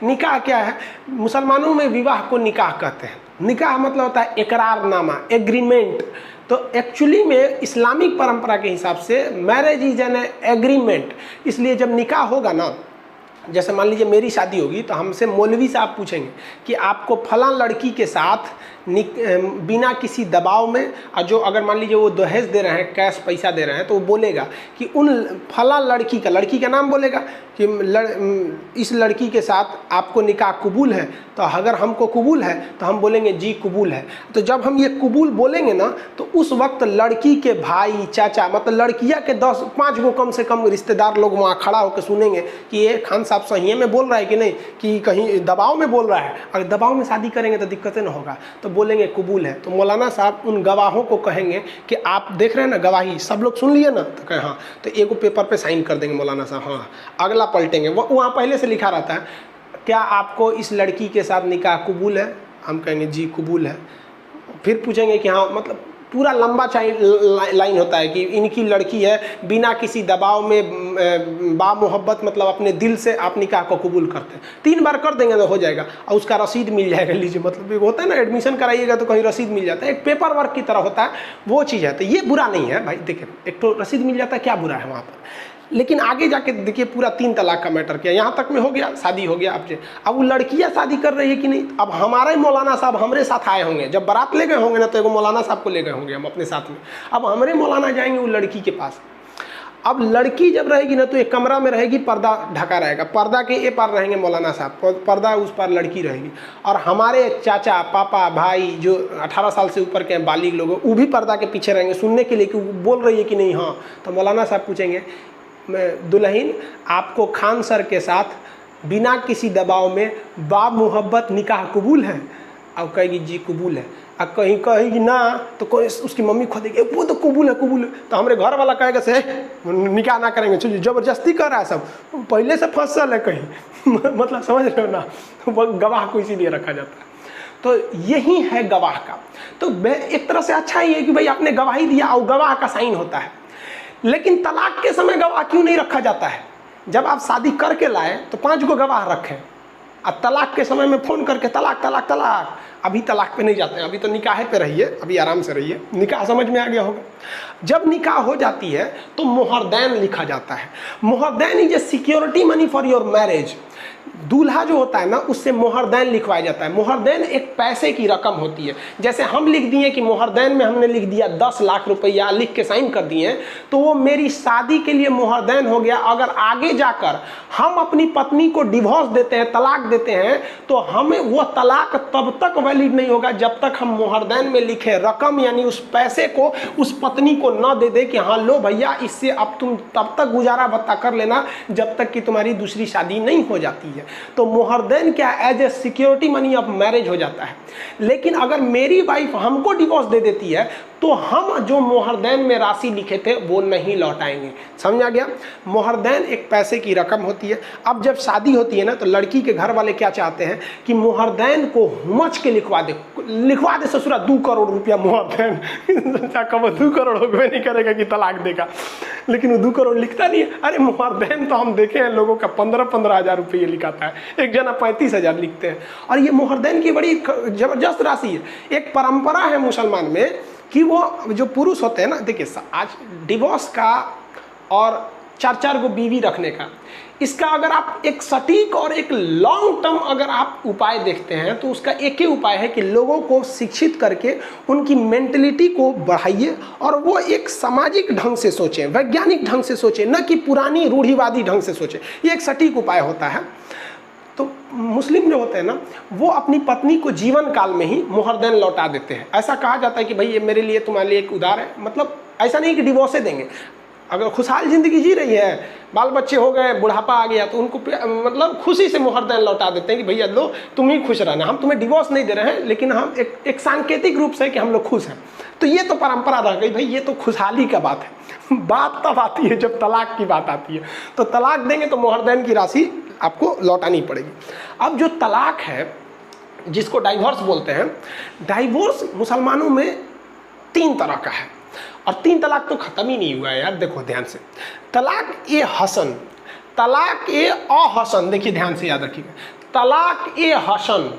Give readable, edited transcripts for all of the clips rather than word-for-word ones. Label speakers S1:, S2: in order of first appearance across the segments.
S1: निकाह क्या है? मुसलमानों में विवाह को निकाह कहते हैं। निकाह मतलब होता है इकरारनामा, एग्रीमेंट। तो एक्चुअली में इस्लामिक परंपरा के हिसाब से मैरिज इज एन एग्रीमेंट। इसलिए जब निकाह होगा ना, जैसे मान लीजिए मेरी शादी होगी तो हमसे मौलवी साहब पूछेंगे कि आपको फलां लड़की के साथ बिना किसी दबाव में, और जो अगर मान लीजिए वो दहेज दे रहे हैं, कैश पैसा दे रहे हैं, तो वो बोलेगा कि उन फलां लड़की का नाम बोलेगा कि इस लड़की के साथ आपको निकाह कबूल है। तो अगर हमको कबूल है तो हम बोलेंगे जी कबूल है। तो जब हम ये कबूल बोलेंगे ना, तो उस वक्त लड़की के भाई, चाचा, मतलब लड़कियां के 10-5 गो कम से कम रिश्तेदार लोग वहाँ खड़ा होकर सुनेंगे कि ये खान साहब सही में बोल रहा है कि नहीं, कि कहीं दबाव में बोल रहा है। अगर दबाव में शादी करेंगे तो दिक्कतें ना होगा, तो बोलेंगे कबूल है। तो मौलाना साहब उन गवाहों को कहेंगे कि आप देख रहे हैं ना गवाही, सब लोग सुन लिए ना? तो कहें हाँ। तो एक पेपर पे साइन कर देंगे मौलाना साहब, हाँ। अगला पलटेंगे, वहाँ पहले से लिखा रहता है, क्या आपको इस लड़की के साथ निकाह कबूल है? हम कहेंगे जी कबूल है। फिर पूछेंगे कि हाँ, मतलब पूरा लंबा लाइन होता है कि इनकी लड़की है, बिना किसी दबाव में बामोहब्बत, मतलब अपने दिल से आप निकाह को कबूल करते हैं। 3 बार कर देंगे तो हो जाएगा, और उसका रसीद मिल जाएगा। लीजिए, मतलब एक होता है ना, एडमिशन कराइएगा तो कहीं रसीद मिल जाता है, एक पेपर वर्क की तरह होता है, वो चीज़ है। तो ये बुरा नहीं है भाई, देखिए एक तो रसीद मिल जाता है, क्या बुरा है वहाँ पर। लेकिन आगे जाके देखिए पूरा 3 तलाक का मैटर किया, यहाँ तक में हो गया, शादी हो गया। अब वो लड़कियाँ शादी कर रही है कि नहीं, अब हमारे मौलाना साहब हमारे साथ आए होंगे, जब बारात ले गए होंगे ना, तो एगो मौलाना साहब को ले गए होंगे हम अपने साथ में। अब हमारे मौलाना जाएंगे वो लड़की के पास। अब लड़की जब रहेगी ना, तो एक कमरा में रहेगी, पर्दा ढका रहेगा, पर्दा के ए पार रहेंगे मौलाना साहब, पर्दा उस पार लड़की रहेगी। और हमारे चाचा, पापा, भाई जो 18 साल से ऊपर के बालिग लोग, वो भी पर्दा के पीछे रहेंगे सुनने के लिए कि वो बोल रही है कि नहीं। हाँ, तो मौलाना साहब पूछेंगे, दुल्हन आपको खान सर के साथ बिना किसी दबाव में बामोहब्बत निकाह कबूल है? अब कहेगी जी कबूल है। अब कहीं कहेगी ना, तो कोई उसकी मम्मी खोदेगी, वो तो कबूल है कबूल है। तो हमारे घर वाला कहेगा से निकाह ना करेंगे, चलिए जबरदस्ती कर रहा है, सब पहले से फसल है कहीं मतलब समझ रहे हो ना, गवाह को इसीलिए रखा जाता है। तो यही है गवाह का। तो एक तरह से अच्छा ही है कि भाई आपने गवाही दिया और गवाह का साइन होता है। लेकिन तलाक के समय गवाह क्यों नहीं रखा जाता है? जब आप शादी करके लाए तो 5 गो गवाह रखें, और तलाक के समय में फ़ोन करके तलाक तलाक तलाक, अभी तलाक पे नहीं जाते हैं, अभी तो निकाह पे रहिए, अभी आराम से रहिए। निकाह समझ में आ गया होगा। जब निकाह हो जाती है तो मोहरदैन लिखा जाता है। मोहरदैन is a security money for your marriage. दूल्हा जो होता है ना, उससे मोहरदैन लिखवाया जाता है। मोहरदैन एक पैसे की रकम होती है। जैसे हम लिख दिए कि मोहरदैन में हमने लिख दिया 10 लाख रुपया, लिख के साइन कर दिए, तो वो मेरी शादी के लिए मोहरदैन हो गया। अगर आगे जाकर हम अपनी पत्नी को डिवोर्स देते हैं, तलाक देते हैं, तो हमें वो तलाक तब तक वैलिड नहीं होगा जब तक हम मोहरदैन में लिखे रकम, यानी उस पैसे को उस पत्नी को न दे दे कि हाँ लो भैया, इससे अब तुम तब तक गुजारा भत्ता कर लेना जब तक कि तुम्हारी दूसरी शादी नहीं हो जाती है। तो मोहरदैन क्या, as a security money of marriage हो जाता है। लेकिन अगर मेरी वाइफ हमको डिवोर्स दे देती है, तो हम जो मोहरदैन में राशि लिखे थे वो नहीं लौटाएंगे। समझ आ गया? मोहरदैन एक पैसे की रकम होती है। अब जब शादी होती है ना, तो लड़की के घर वाले क्या चाहते हैं कि मोहरदैन को हुमच के लिखवा दे ससुरा 2 करोड़ रुपया मोहरदैन कब 2 करोड़ होगा नहीं करेगा कि तलाक देगा, लेकिन वो 2 करोड़ लिखता नहीं है। अरे मोहरदैन तो हम देखे हैं लोगों का 15-15 हज़ार रुपये लिखाता है, एक जना 35,000 लिखते हैं। और ये मोहरदैन की बड़ी जबरदस्त राशि है। एक परंपरा है मुसलमान में कि वो जो पुरुष होते हैं ना, देखिए आज डिवोर्स का और 4-4 गो बीवी रखने का, इसका अगर आप एक सटीक और एक लॉन्ग टर्म अगर आप उपाय देखते हैं, तो उसका एक ही उपाय है कि लोगों को शिक्षित करके उनकी मेंटलिटी को बढ़ाइए और वो एक सामाजिक ढंग से सोचें, वैज्ञानिक ढंग से सोचें, न कि पुरानी रूढ़िवादी ढंग से सोचें। ये एक सटीक उपाय होता है। तो मुस्लिम जो होते हैं ना, वो अपनी पत्नी को जीवन काल में ही मोहरदैन लौटा देते हैं। ऐसा कहा जाता है कि भाई ये मेरे लिए तुम्हारे लिए एक उधार है। मतलब ऐसा नहीं कि डिवोर्स देंगे। अगर खुशहाल ज़िंदगी जी रही है, बाल बच्चे हो गए, बुढ़ापा आ गया, तो उनको मतलब खुशी से मोहरदैन लौटा देते हैं कि भैया लो तुम ही खुश रहना, हम तुम्हें डिवोर्स नहीं दे रहे हैं, लेकिन हम एक सांकेतिक रूप से कि हम लोग खुश हैं। तो ये तो परंपरा रह गई भाई, ये तो खुशहाली का बात है। बात तब आती है जब तलाक की बात आती है। तो तलाक देंगे तो मोहरदैन की राशि आपको लौटानी पड़ेगी। अब जो तलाक है, जिसको डाइवोर्स बोलते हैं, डाइवोर्स मुसलमानों में 3 तरह का है। और 3 तलाक तो ख़त्म ही नहीं हुआ है यार। देखो ध्यान से, तलाक ए हसन, तलाक ए अहसन, देखिए ध्यान से याद रखिएगा, तलाक ए हसन,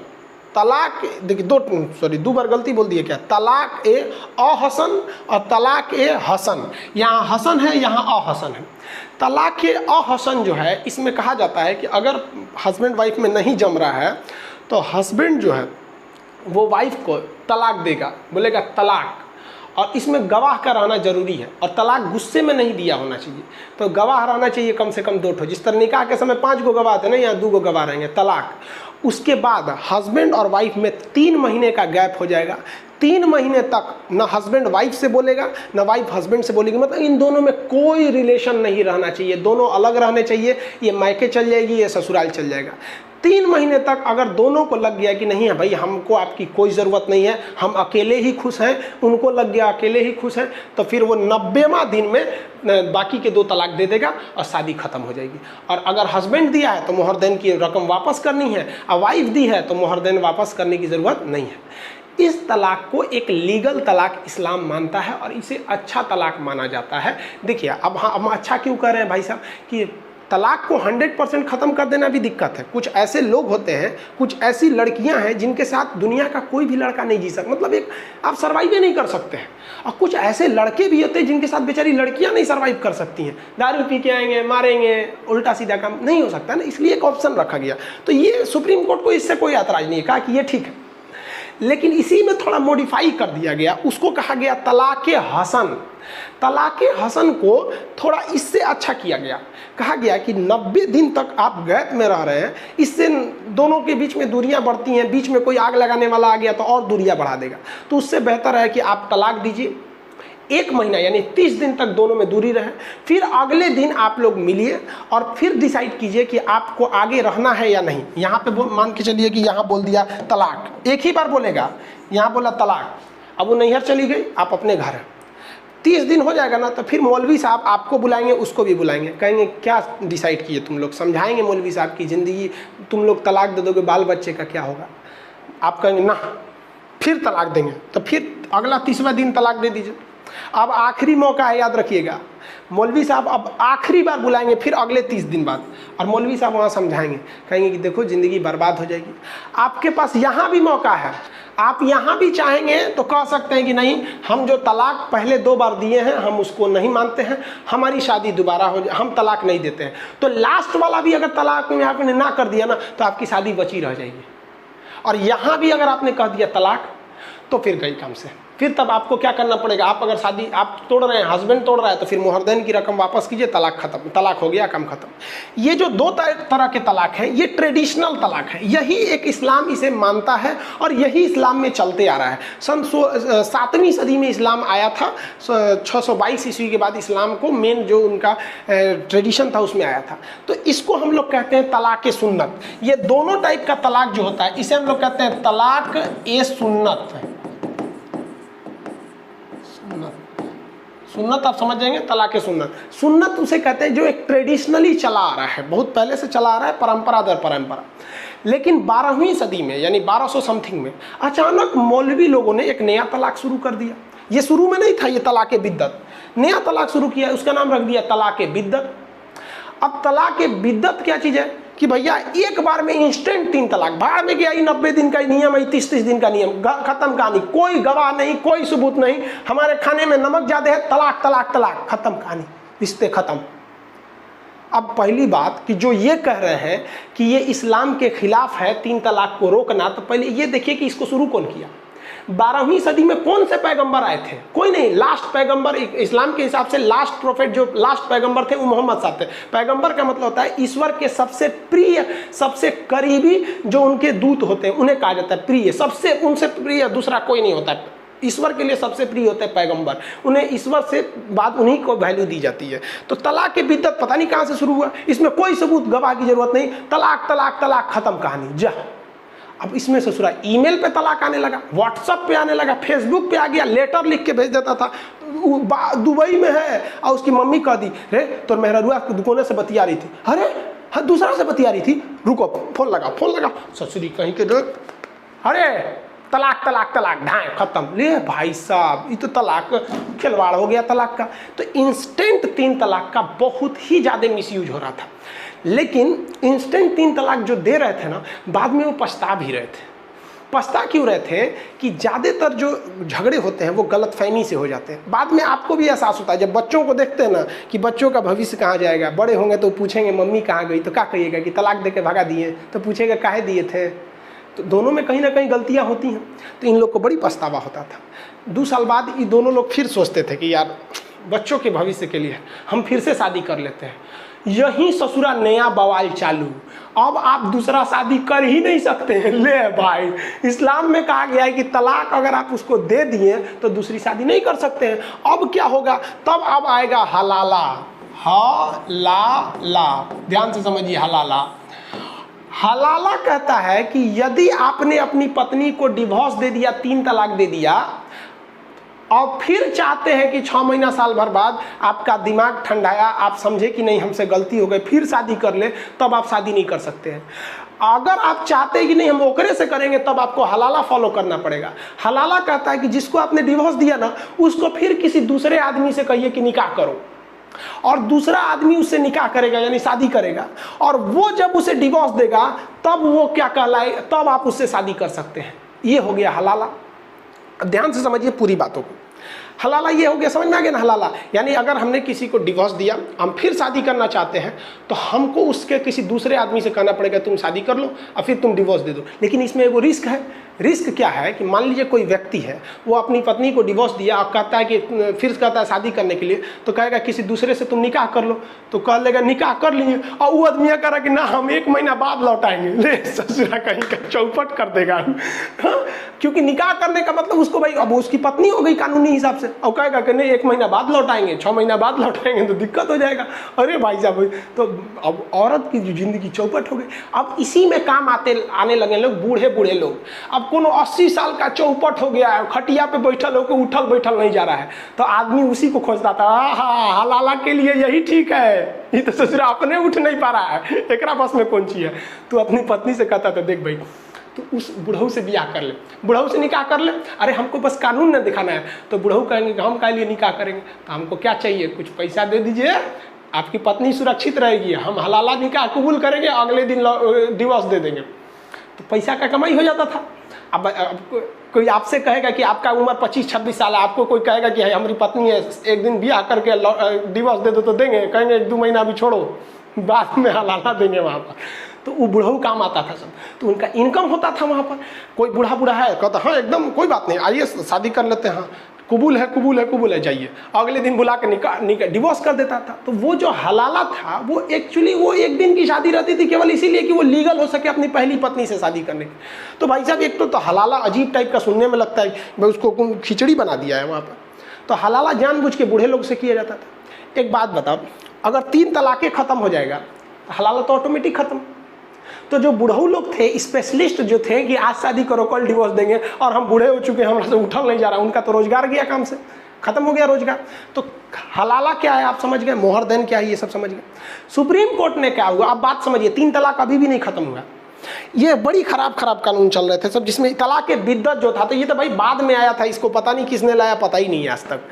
S1: तलाक देखिए दो बार गलती बोल दिए क्या, तलाक ए अहसन और तलाक ए हसन। यहाँ हसन है, यहाँ अहसन है। तलाक ए अहसन जो है, इसमें कहा जाता है कि अगर हस्बैंड वाइफ में नहीं जम रहा है तो हस्बैंड जो है वो वाइफ को तलाक देगा, बोलेगा तलाक, और इसमें गवाह का रहना जरूरी है, और तलाक गुस्से में नहीं दिया होना चाहिए। तो गवाह रहना चाहिए कम से कम 2 ठो, जिस तरह निकाह के समय 5 गो गवाह थे ना, यहाँ 2 गो गवाह रहेंगे। तलाक, उसके बाद हस्बैंड और वाइफ में 3 महीने का गैप हो जाएगा। 3 महीने तक ना हस्बैंड वाइफ से बोलेगा ना वाइफ हस्बैंड से बोलेगी, मतलब इन दोनों में कोई रिलेशन नहीं रहना चाहिए, दोनों अलग रहने चाहिए। ये मायके चल जाएगी, ये ससुराल चल जाएगा। 3 महीने तक अगर दोनों को लग गया कि नहीं है भाई, हमको आपकी कोई ज़रूरत नहीं है, हम अकेले ही खुश हैं, उनको लग गया अकेले ही खुश हैं, तो फिर वो 90वां दिन में बाकी के 2 तलाक दे देगा और शादी ख़त्म हो जाएगी। और अगर हस्बैंड दिया है तो मोहरदेन की रकम वापस करनी है, और वाइफ दी है तो मोहरदेन वापस करने की ज़रूरत नहीं है। इस तलाक को एक लीगल तलाक इस्लाम मानता है और इसे अच्छा तलाक माना जाता है। देखिए अब हम अच्छा क्यों कह रहे हैं भाई साहब कि तलाक को 100% ख़त्म कर देना भी दिक्कत है। कुछ ऐसे लोग होते हैं, कुछ ऐसी लड़कियां हैं जिनके साथ दुनिया का कोई भी लड़का नहीं जी सकता, मतलब एक आप सर्वाइव नहीं कर सकते हैं। और कुछ ऐसे लड़के भी होते हैं जिनके साथ बेचारी लड़कियां नहीं सर्वाइव कर सकती हैं, दारू पी के आएंगे, मारेंगे, उल्टा सीधा काम नहीं हो सकता ना, इसलिए एक ऑप्शन रखा गया। तो ये सुप्रीम कोर्ट को इससे कोई ऐतराज़ नहीं है, कहा कि ये ठीक है, लेकिन इसी में थोड़ा मॉडिफाई कर दिया गया, उसको कहा गया तलाक़े हसन। तलाक़े हसन को थोड़ा इससे अच्छा किया गया, कहा गया कि 90 दिन तक आप गैप में रह रहे हैं, इससे दोनों के बीच में दूरियां बढ़ती हैं, बीच में कोई आग लगाने वाला आ गया तो और दूरियां बढ़ा देगा। तो उससे बेहतर है कि आप तलाक दीजिए, 1 महीना यानी 30 दिन तक दोनों में दूरी रहे, फिर अगले दिन आप लोग मिलिए और फिर डिसाइड कीजिए कि आपको आगे रहना है या नहीं। यहाँ पे मान के चलिए कि यहाँ बोल दिया तलाक, एक ही बार बोलेगा, यहाँ बोला तलाक, अब वो नैहर चली गई, आप अपने घर हैं, 30 दिन हो जाएगा ना, तो फिर मौलवी साहब आपको बुलाएंगे, उसको भी बुलाएंगे, कहेंगे क्या डिसाइड किए तुम लोग, समझाएंगे मौलवी साहब की ज़िंदगी, तुम लोग तलाक दे दोगे, बाल बच्चे का क्या होगा। आप कहेंगे ना, फिर तलाक देंगे, तो फिर अगला 30वां दिन तलाक दे दीजिए। अब आखिरी मौका है, याद रखिएगा, मौलवी साहब अब आखिरी बार बुलाएंगे फिर अगले 30 दिन बाद, और मौलवी साहब वहाँ समझाएंगे, कहेंगे कि देखो ज़िंदगी बर्बाद हो जाएगी। आपके पास यहाँ भी मौका है, आप यहाँ भी चाहेंगे तो कह सकते हैं कि नहीं, हम जो तलाक पहले 2 बार दिए हैं हम उसको नहीं मानते हैं, हमारी शादी दोबारा हो जाए, हम तलाक नहीं देते हैं। तो लास्ट वाला भी अगर तलाक में आपने ना कर दिया ना, तो आपकी शादी बची रह जाएगी। और यहाँ भी अगर आपने कह दिया तलाक, तो फिर गई काम से। फिर तब आपको क्या करना पड़ेगा, आप अगर शादी आप तोड़ रहे हैं, हस्बैंड तोड़ रहा है, तो फिर मोहरदेन की रकम वापस कीजिए, तलाक खत्म, तलाक हो गया, काम खत्म। ये जो 2 तरह के तलाक हैं, ये ट्रेडिशनल तलाक है, यही एक इस्लाम इसे मानता है और यही इस्लाम में चलते आ रहा है। सन 7वीं सदी में इस्लाम आया था, 622 ईस्वी के बाद इस्लाम को मेन जो उनका ट्रेडिशन था उसमें आया था। तो इसको हम लोग कहते हैं तलाक ए सुन्नत। ये दोनों टाइप का तलाक जो होता है इसे हम लोग कहते हैं तलाक ए सुन्नत। सुन्नत आप समझ जाएंगे, तलाक़े सुन्नत। सुन्नत उसे कहते हैं जो एक ट्रेडिशनली चला आ रहा है, बहुत पहले से चला आ रहा है, परंपरा दर परंपरा। लेकिन 12वीं सदी में यानी 1200 समथिंग में अचानक मौलवी लोगों ने एक नया तलाक शुरू कर दिया। ये शुरू में नहीं था, ये तलाक़े बिद्दत, नया तलाक शुरू किया, उसका नाम रख दिया तलाक़े बिद्दत। अब तलाक़े बिद्दत क्या चीज़ है कि भैया एक बार में इंस्टेंट 3 तलाक, भाड़ में गया, 90 दिन का नियम है, 30 दिन का नियम, खत्म कहानी, कोई गवाह नहीं, कोई सबूत नहीं, हमारे खाने में नमक ज़्यादा है, तलाक तलाक तलाक, खत्म कहानी, रिश्ते खत्म। अब पहली बात कि जो ये कह रहे हैं कि ये इस्लाम के खिलाफ है 3 तलाक को रोकना, तो पहले ये देखिए कि इसको शुरू कौन किया। 12वीं सदी में कौन से पैगंबर आए थे? कोई नहीं। लास्ट पैगंबर इस्लाम के हिसाब से लास्ट प्रोफेट, जो लास्ट पैगंबर थे वो मोहम्मद साहब थे। पैगंबर का मतलब होता है ईश्वर के सबसे प्रिय, सबसे करीबी जो उनके दूत होते हैं उन्हें कहा जाता है प्रिय। सबसे उनसे प्रिय दूसरा कोई नहीं होता है। ईश्वर के लिए सबसे प्रिय होते हैं पैगंबर, उन्हें ईश्वर से बाद उन्हीं को वैल्यू दी जाती है। तो तलाक की बिद्दत पता नहीं कहाँ से शुरू हुआ, इसमें कोई सबूत गवाह की जरूरत नहीं, तलाक तलाक तलाक, खत्म कहानी जा। अब इसमें ससुरा ईमेल पे तलाक आने लगा, व्हाट्सएप पे आने लगा, फेसबुक पे आ गया, लेटर लिख के भेज देता था, दुबई में है और उसकी मम्मी कह दी, रे तो मेहरुआ दुकान से बतिया रही थी, अरे हाँ दूसरा से बतिया रही थी, रुको फोन लगा, ससुरी कहीं के, अरे तलाक तलाक तलाक ढाए खत्म। ले भाई साहब, ये तो तलाक खिलवाड़ हो गया तलाक का। तो इंस्टेंट 3 तलाक का बहुत ही ज़्यादा मिसयूज हो रहा था। लेकिन इंस्टेंट 3 तलाक जो दे रहे थे ना, बाद में वो पछता भी रहे थे। पछता क्यों रहे थे कि ज़्यादातर जो झगड़े होते हैं वो गलतफहमी से हो जाते हैं। बाद में आपको भी एहसास होता है जब बच्चों को देखते हैं ना कि बच्चों का भविष्य कहाँ जाएगा, बड़े होंगे तो पूछेंगे मम्मी कहाँ गई, तो क्या कहिएगा कि तलाक दे के भगा दिए, तो पूछेगा काहे दिए थे। तो दोनों में कहीं ना कहीं गलतियाँ होती हैं। तो इन लोग को बड़ी पछतावा होता था। 2 साल बाद ये दोनों लोग फिर सोचते थे कि यार बच्चों के भविष्य के लिए हम फिर से शादी कर लेते हैं। यही ससुरा नया बवाल चालू। अब आप दूसरा शादी कर ही नहीं सकते हैं। ले भाई, इस्लाम में कहा गया है कि तलाक अगर आप उसको दे दिए तो दूसरी शादी नहीं कर सकते हैं। अब क्या होगा, तब अब आएगा हलाला। हलाला, ध्यान से समझिए। हलाला, हलाला कहता है कि यदि आपने अपनी पत्नी को डिवोर्स दे दिया, 3 तलाक दे दिया, और फिर चाहते हैं कि 6 महीना साल भर बाद आपका दिमाग ठंडाया, आप समझे कि नहीं हमसे गलती हो गई, फिर शादी कर ले, तब आप शादी नहीं कर सकते हैं। अगर आप चाहते हैं कि नहीं हम ओकरे से करेंगे, तब आपको हलाला फॉलो करना पड़ेगा। हलाला कहता है कि जिसको आपने डिवोर्स दिया ना, उसको फिर किसी दूसरे आदमी से कहिए कि निकाह करो, और दूसरा आदमी उससे निकाह करेगा यानी शादी करेगा, और वो जब उसे डिवोर्स देगा तब वो क्या कहलाए, तब आप उससे शादी कर सकते हैं। ये हो गया हलाला। ध्यान से समझिए पूरी बातों को। हलाला ये हो गया, समझ में आ गया ना। हलाला यानी अगर हमने किसी को डिवोर्स दिया, हम फिर शादी करना चाहते हैं, तो हमको उसके किसी दूसरे आदमी से कहना पड़ेगा तुम शादी कर लो और फिर तुम डिवोर्स दे दो। लेकिन इसमें एगो रिस्क है। रिस्क क्या है कि मान लीजिए कोई व्यक्ति है, वो अपनी पत्नी को डिवोर्स दिया और कहता है कि फिर कहता है शादी करने के लिए, तो कहेगा किसी दूसरे से तुम निकाह कर लो, तो कह लेगा निकाह कर लिए, और वो आदमी कह रहा कि ना हम 1 महीना बाद लौटाएंगे। ले ससुरा कहीं का चौपट कर देगा। हाँ? क्योंकि निकाह करने का मतलब उसको भाई अब उसकी पत्नी हो गई कानूनी हिसाब से, और कहेगा कि नहीं 1 महीना बाद लौटाएंगे, 6 महीना बाद लौटाएंगे, तो दिक्कत हो जाएगा। अरे भाई साहब, तो अब औरत की जिंदगी चौपट हो गई। अब इसी में काम आने लगे लोग, बूढ़े बूढ़े लोग। अब कोनो 80 साल का चौपट हो गया है, खटिया पे बैठल होकर उठल बैठल नहीं जा रहा है, तो आदमी उसी को खोजता था। हलाला के लिए यही ठीक है, ये तो ससुरा अपने उठ नहीं पा रहा है, एकरा बस में कौन चीज है। तो अपनी पत्नी से कहता था देख भाई तो उस बुढ़ऊ से ब्याह कर ले, बुढ़ऊ से निकाह कर ले। अरे हमको बस कानून न दिखाना है। तो बुढ़ऊ कहेंगे हम काहे लिए निकाह करेंगे, तो हमको क्या चाहिए, कुछ पैसा दे दीजिए, आपकी पत्नी सुरक्षित रहेगी, हम हलाला निकाह कबूल करेंगे, अगले दिन डिवोर्स दे देंगे। तो पैसा का कमाई हो जाता था। अब कोई आपसे कहेगा कि आपका उम्र 25-26 साल है, आपको कोई कहेगा कि हमारी पत्नी है, एक दिन ब्याह करके डिवोर्स दे दो, तो देंगे, कहेंगे 1-2 महीना अभी छोड़ो, बाद में हलाला देंगे वहाँ पर। तो वो बुढ़ऊ काम आता था सब, तो उनका इनकम होता था वहाँ पर। कोई बूढ़ा है कहता हाँ एकदम कोई बात नहीं, आइए शादी कर लेते हैं, हाँ कबूल है जाइए, अगले दिन बुला के निकाह डिवोर्स कर देता था। तो वो जो हलाला था वो एक्चुअली वो 1 दिन की शादी रहती थी, केवल इसीलिए कि वो लीगल हो सके अपनी पहली पत्नी से शादी करने की। तो भाई साहब एक तो हलाला अजीब टाइप का सुनने में लगता है, भाई उसको खिचड़ी बना दिया है वहाँ पर। तो हलाला जानबूझ के बूढ़े लोग से किया जाता था। एक बात बताओ, अगर 3 तलाक़ें ख़त्म हो जाएगा तो हलाला तो ऑटोमेटिक ख़त्म। तो जो बूढ़ऊ लोग थे, स्पेशलिस्ट जो थे कि आज शादी करो कल डिवोर्स देंगे, और हम बूढ़े हो चुके हैं, हमारे से उठल नहीं जा रहा, उनका तो रोजगार गया, काम से खत्म हो गया रोजगार। तो हलाला क्या है आप समझ गए, मोहर देन क्या है ये सब समझ गए। सुप्रीम कोर्ट ने क्या हुआ, अब बात समझिए, 3 तलाक अभी भी नहीं खत्म हुआ। ये बड़ी खराब कानून चल रहे थे सब, जिसमें तलाक के बिद्दत जो था, तो ये तो भाई बाद में आया था, इसको पता नहीं किसने लाया, पता ही नहीं है आज तक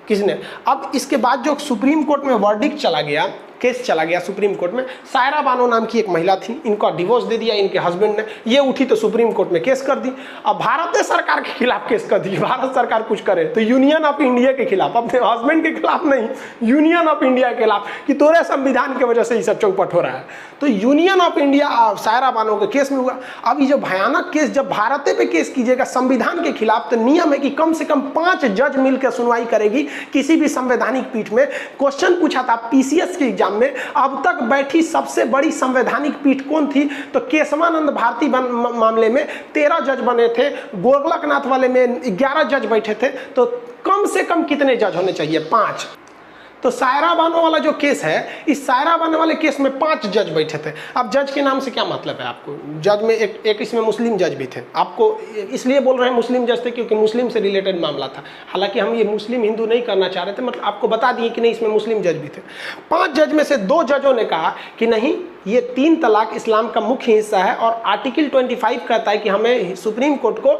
S1: किसने। अब इसके बाद जो सुप्रीम कोर्ट में वर्डिक्ट चला गया, केस चला गया सुप्रीम कोर्ट में, सायरा बानो नाम की एक महिला थी, इनका डिवोर्स दे दिया इनके हस्बैंड ने, ये उठी तो सुप्रीम कोर्ट में केस कर दी। अब भारत सरकार के खिलाफ केस कर दी, भारत सरकार कुछ करे तो यूनियन ऑफ इंडिया के खिलाफ, अपने हस्बैंड के खिलाफ नहीं, यूनियन ऑफ इंडिया के खिलाफ, कि तोरे संविधान की वजह से ये सब चौपट हो रहा है। तो union of India Saira Bano के केस में हुआ। अब ये जो भयानक केस, जब भारत पे केस कीजिएगा संविधान के खिलाफ, तो नियम है कि कम से कम 5 जज मिलकर सुनवाई करेगी किसी भी संवैधानिक पीठ में। क्वेश्चन पूछा था पीसीएस के एग्जाम में, अब तक बैठी सबसे बड़ी संवैधानिक पीठ कौन थी, तो केशवानंद भारती मामले में 13 जज बने थे, गोरखनाथ वाले में 11 जज बैठे थे। तो कम से कम कितने जज होने चाहिए, 5। तो सायरा बानो वाला जो केस है, इस सायरा बानो वाले केस में 5 जज बैठे थे। अब जज के नाम से क्या मतलब है आपको, जज में एक इसमें मुस्लिम जज भी थे। आपको इसलिए बोल रहे हैं मुस्लिम जज थे क्योंकि मुस्लिम से रिलेटेड मामला था, हालांकि हम ये मुस्लिम हिंदू नहीं करना चाह रहे थे, मतलब आपको बता दिए कि नहीं इसमें मुस्लिम जज भी थे। 5 जज में से 2 जजों ने कहा कि नहीं ये 3 तलाक इस्लाम का मुख्य हिस्सा है और आर्टिकल 25 कहता है कि हमें सुप्रीम कोर्ट को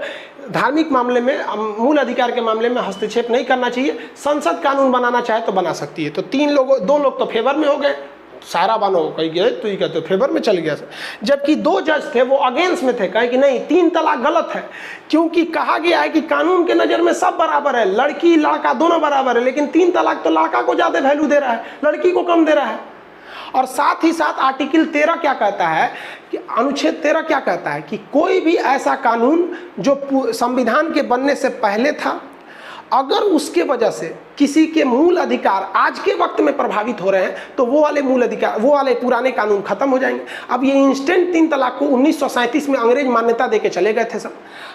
S1: धार्मिक मामले में, मूल अधिकार के मामले में हस्तक्षेप नहीं करना चाहिए। संसद कानून बनाना चाहे तो बना सकती है। तो 2 लोग तो फेवर में हो गए, सारा बानो कही गए तो ये कहते फेवर में चल गया। जबकि 2 जज थे वो अगेंस्ट में थे, कहे कि नहीं 3 तलाक गलत है, क्योंकि कहा गया है कि कानून के नज़र में सब बराबर है, लड़की लड़का दोनों बराबर है, लेकिन 3 तलाक तो लड़का को ज़्यादा वैल्यू दे रहा है, लड़की को कम दे रहा है। और साथ ही साथ आर्टिकल 13 क्या कहता है कि अनुच्छेद 13 क्या कहता है कि कोई भी ऐसा कानून जो संविधान के बनने से पहले था, अगर उसके वजह से किसी के मूल अधिकार आज के वक्त में प्रभावित हो रहे हैं तो वो वाले मूल अधिकार, वो वाले पुराने कानून खत्म हो जाएंगे। अब ये इंस्टेंट 3 तलाक को 1937 में अंग्रेज मान्यता देके चले गए थे सब।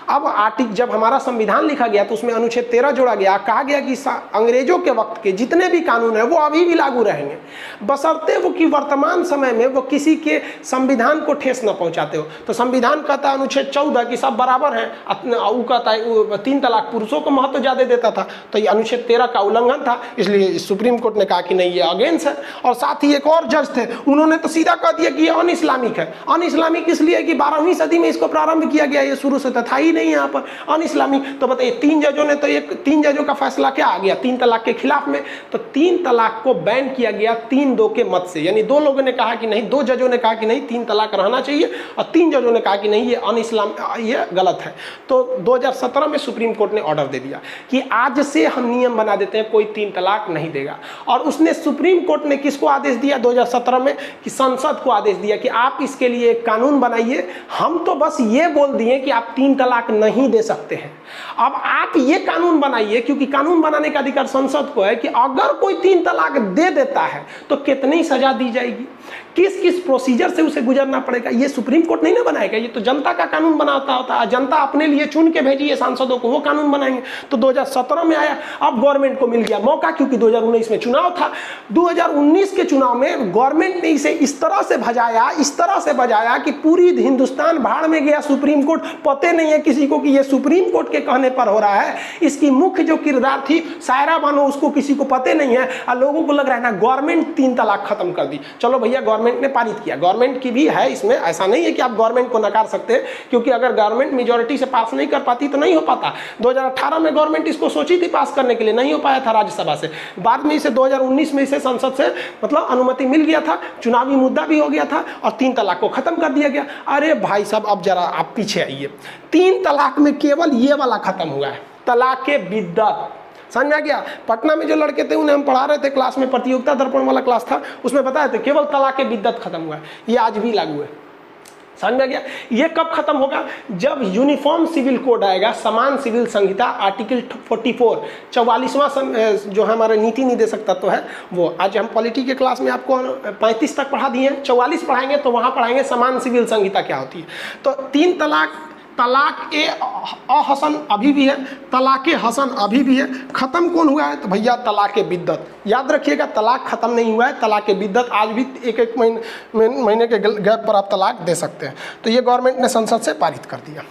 S1: अब जब हमारा संविधान लिखा गया तो उसमें अनुच्छेद 13 जोड़ा गया, कहा गया कि अंग्रेजों के वक्त के जितने भी कानून हैं वो अभी भी लागू रहेंगे, बशर्ते वो कि वर्तमान समय में वो किसी के संविधान को ठेस न पहुंचाते हो। तो संविधान कहता है अनुच्छेद 14 कि सब बराबर हैं, वो कहता है 3 तलाक पुरुषों को महत्व ज़्यादा देता था, तो ये अनुच्छेद 13 का उल्लंघन था, इसलिए सुप्रीम कोर्ट ने कहा कि नहीं ये अगेंस्ट है। और साथ ही एक और जज थे, उन्होंने तो सीधा कह दिया कि ये अन इस्लामिक है। अन इस्लामिक इसलिए कि 12वीं सदी में इसको प्रारंभ किया गया, ये शुरू से था ही नहीं यहाँ पर अन इस्लामिक। तो बताइए 3 जजों ने तो 3 जजों का फैसला क्या आ गया 3 तलाक के खिलाफ में, तो 3 तलाक को बैन किया गया 3-2 के मत से। यानी 2 लोगों ने कहा कि नहीं, 2 जजों ने कहा कि नहीं 3 तलाक रहना चाहिए और 3 जजों ने कहा कि नहीं ये अन इस्लाम, ये गलत है। तो 2017 में सुप्रीम कोर्ट ने ऑर्डर दे दिया कि आज से हम नियम बना देते हैं कोई 3 तलाक नहीं देगा। और उसने सुप्रीम कोर्ट ने किसको आदेश दिया 2017 में कि संसद को आदेश दिया कि आप इसके लिए एक कानून बनाइए। हम तो बस ये बोल दिए कि आप 3 तलाक नहीं दे सकते हैं, अब आप ये कानून बनाइए, क्योंकि कानून बनाने का अधिकार संसद को है कि अगर कोई 3 तलाक दे देता है तो कितनी सजा दी जाएगी, किस किस प्रोसीजर से उसे गुजरना पड़ेगा। ये सुप्रीम कोर्ट नहीं ना बनाएगा, ये तो जनता का कानून बनाता होता है। जनता अपने लिए चुन के भेजी है सांसदों को, वो कानून बनाएंगे। तो 2017 में आया, अब गवर्नमेंट को मिल गया मौका, क्योंकि 2019 में चुनाव था। 2019 के चुनाव में गवर्नमेंट ने इसे इस तरह से भजाया कि पूरी हिंदुस्तान भाड़ में गया। सुप्रीम कोर्ट पते नहीं है किसी को कि ये सुप्रीम कोर्ट के कहने पर हो रहा है। इसकी मुख्य जो किरदार थी सायरा बानो, उसको किसी को पते नहीं है और लोगों को लग रहा है ना गवर्नमेंट 3 तलाक खत्म कर दी। चलो भैया गवर्नमेंट ने पारित किया, गवर्नमेंट की भी है इसमें, ऐसा नहीं है कि आप गवर्नमेंट को नकार सकते हैं, क्योंकि अगर गवर्नमेंट मेजॉरिटी से पास नहीं कर पाती तो नहीं हो पाता। 2018 में गवर्नमेंट इसको सोची थी पास करने के लिए, नहीं हो पाया था राज्यसभा से। बाद में इसे 2019 में इसे संसद से मतलब अनुमति मिल गया था, चुनावी मुद्दा भी हो गया था और 3 तलाक को खत्म कर दिया गया। अरे भाई साहब अब जरा आप पीछे आइए, 3 तलाक में केवल ये वाला खत्म हुआ है, तलाक के बिद्दत। समझ में आ गया? पटना में जो लड़के थे उन्हें हम पढ़ा रहे थे क्लास में, प्रतियोगिता दर्पण वाला क्लास था, उसमें बताया था केवल तलाक के बिद्दत खत्म हुआ है। ये आज भी लागू है। समझ में आ गया? ये कब खत्म होगा? जब यूनिफॉर्म सिविल कोड आएगा, समान सिविल संहिता, आर्टिकल 44 44वां जो हमारा नीति निर्देशक तत्व है वो। आज हम पॉलिटी के क्लास में आपको 35 तक पढ़ा दिए हैं, 44 पढ़ाएंगे तो वहाँ पढ़ाएंगे समान सिविल संहिता क्या होती है। तो 3 तलाक, तलाक ए अहसन अभी भी है, तलाक ए हसन अभी भी है। खत्म कौन हुआ है? तो भैया तलाक ए बिद्दत। याद रखिएगा, तलाक खत्म नहीं हुआ है, तलाक ए बिद्दत आज भी एक महीने के गैप पर आप तलाक दे सकते हैं। तो ये गवर्नमेंट ने संसद से पारित कर दिया।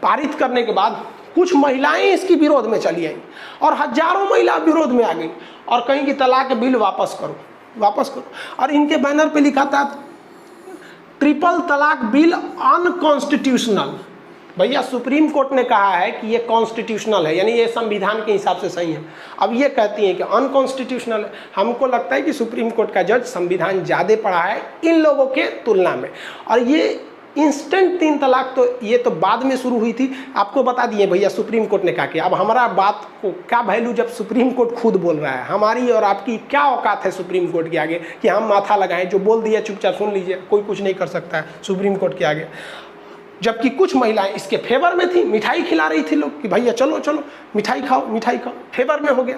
S1: पारित करने के बाद कुछ महिलाएं इसकी विरोध में चली आई और हजारों महिला विरोध में आ गई और कहीं कि तलाक बिल वापस करो। और इनके बैनर पे लिखा था ट्रिपल तलाक बिल अनकॉन्स्टिट्यूशनल। भैया सुप्रीम कोर्ट ने कहा है कि ये कॉन्स्टिट्यूशनल है, यानी ये संविधान के हिसाब से सही है। अब ये कहती हैं कि अनकॉन्स्टिट्यूशनल है। हमको लगता है कि सुप्रीम कोर्ट का जज संविधान ज़्यादा पढ़ा है इन लोगों के तुलना में। और ये इंस्टेंट 3 तलाक तो ये तो बाद में शुरू हुई थी, आपको बता दिए भैया सुप्रीम कोर्ट ने कहा कि अब हमारा बात को क्या वैल्यू जब सुप्रीम कोर्ट खुद बोल रहा है। हमारी और आपकी क्या औकात है सुप्रीम कोर्ट के आगे कि हम माथा लगाएं? जो बोल दिया चुपचाप सुन लीजिए, कोई कुछ नहीं कर सकता है सुप्रीम कोर्ट के आगे। जबकि कुछ महिलाएं इसके फेवर में थी, मिठाई खिला रही थी लोग कि भैया चलो चलो मिठाई खाओ, फेवर में हो गया।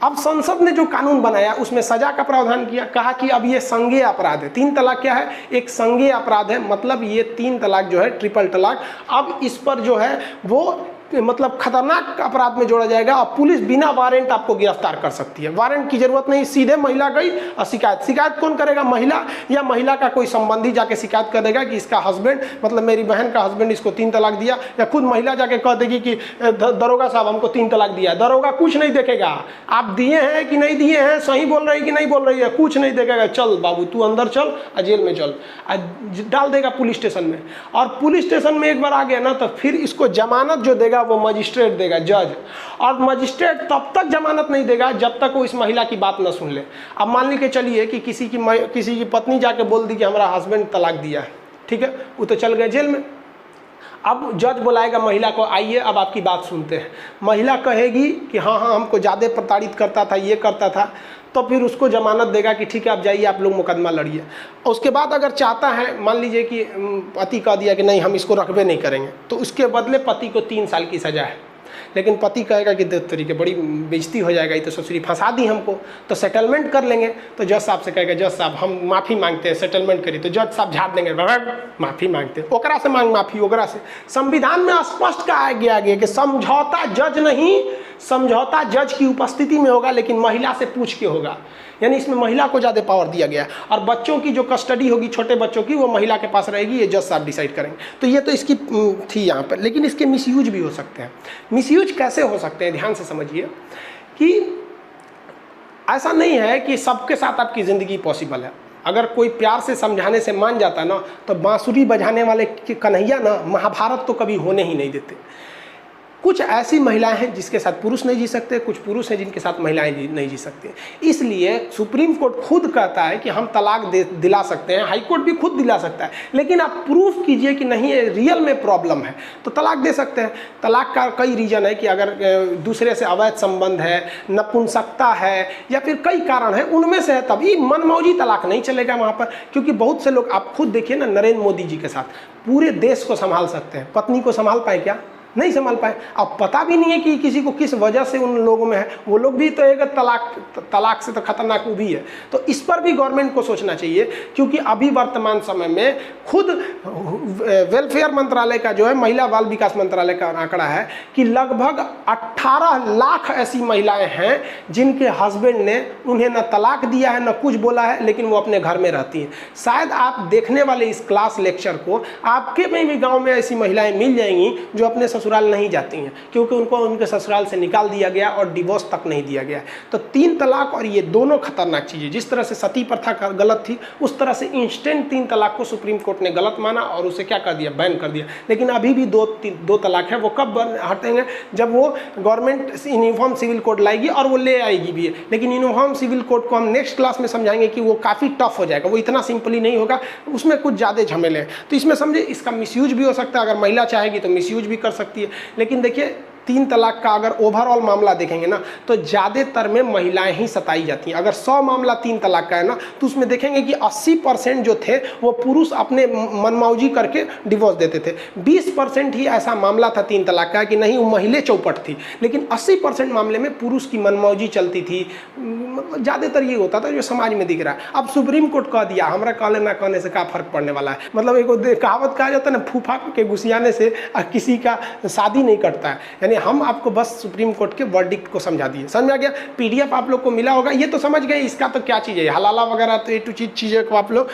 S1: अब संसद ने जो कानून बनाया उसमें सजा का प्रावधान किया, कहा कि अब ये संज्ञेय अपराध है। 3 तलाक क्या है? एक संज्ञेय अपराध है, मतलब ये 3 तलाक जो है ट्रिपल तलाक, अब इस पर जो है वो मतलब खतरनाक अपराध में जोड़ा जाएगा और पुलिस बिना वारंट आपको गिरफ्तार कर सकती है। वारंट की जरूरत नहीं, सीधे महिला गई और शिकायत कौन करेगा? महिला, या महिला का कोई संबंधी जाके शिकायत कर देगा कि इसका हस्बैंड, मतलब मेरी बहन का हस्बैंड इसको 3 तलाक दिया, या खुद महिला जाके कह देगी कि दरोगा साहब हमको 3 तलाक दिया। दरोगा कुछ नहीं देखेगा, आप दिए हैं कि नहीं दिए हैं, सही बोल रही कि नहीं बोल रही है, कुछ नहीं देखेगा। चल बाबू तू अंदर चल, जेल में चल, डाल देगा पुलिस स्टेशन में। और पुलिस स्टेशन में एक बार आ गया ना तो फिर इसको जमानत जो देगा वो मजिस्ट्रेट देगा, जज। और मजिस्ट्रेट तब तक जमानत नहीं देगा जब तक वो इस महिला की बात न सुन ले। अब मान ली के चलिए कि किसी की पत्नी जाके बोल दी कि हमारा हस्बैंड तलाक दिया है, ठीक है, वो तो चल गए जेल में। अब जज बुलाएगा महिला को, आइए अब आपकी बात सुनते हैं। महिला कहेगी कि हाँ हमको ज़्यादा प्रताड़ित करता था, ये करता था, तो फिर उसको जमानत देगा कि ठीक है आप जाइए, आप लोग मुकदमा लड़िए। उसके बाद अगर चाहता है, मान लीजिए कि पति कह दिया कि नहीं हम इसको रखबे नहीं करेंगे, तो उसके बदले पति को 3 साल की सज़ा है। लेकिन पति कहेगा कि देख तरीके बड़ी बेइज्जती हो जाएगा, ये तो ससुरी फंसा दी हमको, तो सेटलमेंट कर लेंगे। तो जज साहब से कहेगा जज साहब हम माफ़ी मांगते हैं, सेटलमेंट करिए। तो जज साहब झाड़ देंगे, माफ़ी मांगते हैं, ओकरा से मांग माफ़ी, ओकरा से। संविधान में स्पष्ट कहा गया कि समझौता जज नहीं, समझौता जज की उपस्थिति में होगा लेकिन महिला से पूछ के होगा। यानी इसमें महिला को ज़्यादा पावर दिया गया। और बच्चों की जो कस्टडी होगी, छोटे बच्चों की, वो महिला के पास रहेगी, ये जज साहब डिसाइड करेंगे। तो ये तो इसकी थी यहाँ पर। लेकिन इसके मिसयूज भी हो सकते हैं। मिसयूज कैसे हो सकते हैं, ध्यान से समझिए कि ऐसा नहीं है कि सबके साथ आपकी ज़िंदगी पॉसिबल है। अगर कोई प्यार से समझाने से मान जाता ना, तो बांसुरी बजाने वाले कन्हैया ना महाभारत तो कभी होने ही नहीं देते। कुछ ऐसी महिलाएं हैं जिसके साथ पुरुष नहीं जी सकते, कुछ पुरुष हैं जिनके साथ महिलाएं नहीं जी सकते। इसलिए सुप्रीम कोर्ट खुद कहता है कि हम तलाक दिला सकते हैं, हाई कोर्ट भी खुद दिला सकता है, लेकिन आप प्रूफ कीजिए कि नहीं रियल में प्रॉब्लम है तो तलाक दे सकते हैं। तलाक का कई रीजन है कि अगर दूसरे से अवैध संबंध है, नपुंसकता है, या फिर कई कारण है, उनमें से है, तभी मनमौजी तलाक नहीं चलेगा वहाँ पर। क्योंकि बहुत से लोग, आप खुद देखिए ना, नरेंद्र मोदी जी के साथ पूरे देश को संभाल सकते हैं, पत्नी को संभाल पाए क्या? नहीं संभाल पाए। अब पता भी नहीं है कि किसी को किस वजह से उन लोगों में है, वो लोग भी तो एक तलाक से तो खतरनाक वो भी है। तो इस पर भी गवर्नमेंट को सोचना चाहिए, क्योंकि अभी वर्तमान समय में खुद वेलफेयर मंत्रालय का जो है, महिला बाल विकास मंत्रालय का आंकड़ा है कि लगभग 18 लाख ऐसी महिलाएं हैं जिनके हस्बैंड ने उन्हें न तलाक दिया है, न कुछ बोला है, लेकिन वो अपने घर में रहती हैं। शायद आप देखने वाले इस क्लास लेक्चर को आपके में भी गाँव में ऐसी महिलाएं मिल जाएंगी जो अपने ससुराल नहीं जाती हैं, क्योंकि उनको उनके ससुराल से निकाल दिया गया और डिवोर्स तक नहीं दिया गया। तो 3 तलाक और ये दोनों खतरनाक चीज़ें, जिस तरह से सती प्रथा गलत थी, उस तरह से इंस्टेंट 3 तलाक को सुप्रीम कोर्ट ने गलत माना और उसे क्या कर दिया, बैन कर दिया। लेकिन अभी भी दो तलाक है, वो कब हटेंगे? जब वो गवर्नमेंट यूनिफॉर्म सिविल कोड लाएगी, और वो ले आएगी भी। लेकिन यूनिफॉर्म सिविल कोड को हम नेक्स्ट क्लास में समझाएंगे कि वो काफ़ी टफ हो जाएगा, वो इतना सिंपली नहीं होगा, उसमें कुछ ज़्यादा झमेले हैं। तो इसमें समझे, इसका मिसयूज भी हो सकता है। अगर महिला चाहेगी तो मिसयूज भी कर सकती है। लेकिन देखिए 3 तलाक का अगर ओवरऑल मामला देखेंगे ना, तो ज़्यादातर में महिलाएं ही सताई जाती हैं। अगर 100 मामला 3 तलाक का है ना, तो उसमें देखेंगे कि 80% जो थे वो पुरुष अपने मनमौजी करके डिवोर्स देते थे। 20% ही ऐसा मामला था 3 तलाक का कि नहीं, वो महिला चौपट थी। लेकिन 80% मामले में पुरुष की मनमौजी चलती थी। मतलब ज़्यादातर ये होता था जो समाज में दिख रहा है। अब सुप्रीम कोर्ट कह दिया, हमारा कहने ना कहने से क्या फ़र्क पड़ने वाला है। मतलब एक कहावत कहा जाता है ना, फूफा के घुसियाने से किसी का शादी नहीं करता है। यानी हम आपको बस सुप्रीम कोर्ट के वर्डिक्ट को समझा दिए, समझा गया। पीडीएफ आप लोग को मिला होगा, ये तो समझ गए इसका तो क्या चीज़ है, हलाला वगैरह, तो ए टू चीज़ें को आप लोग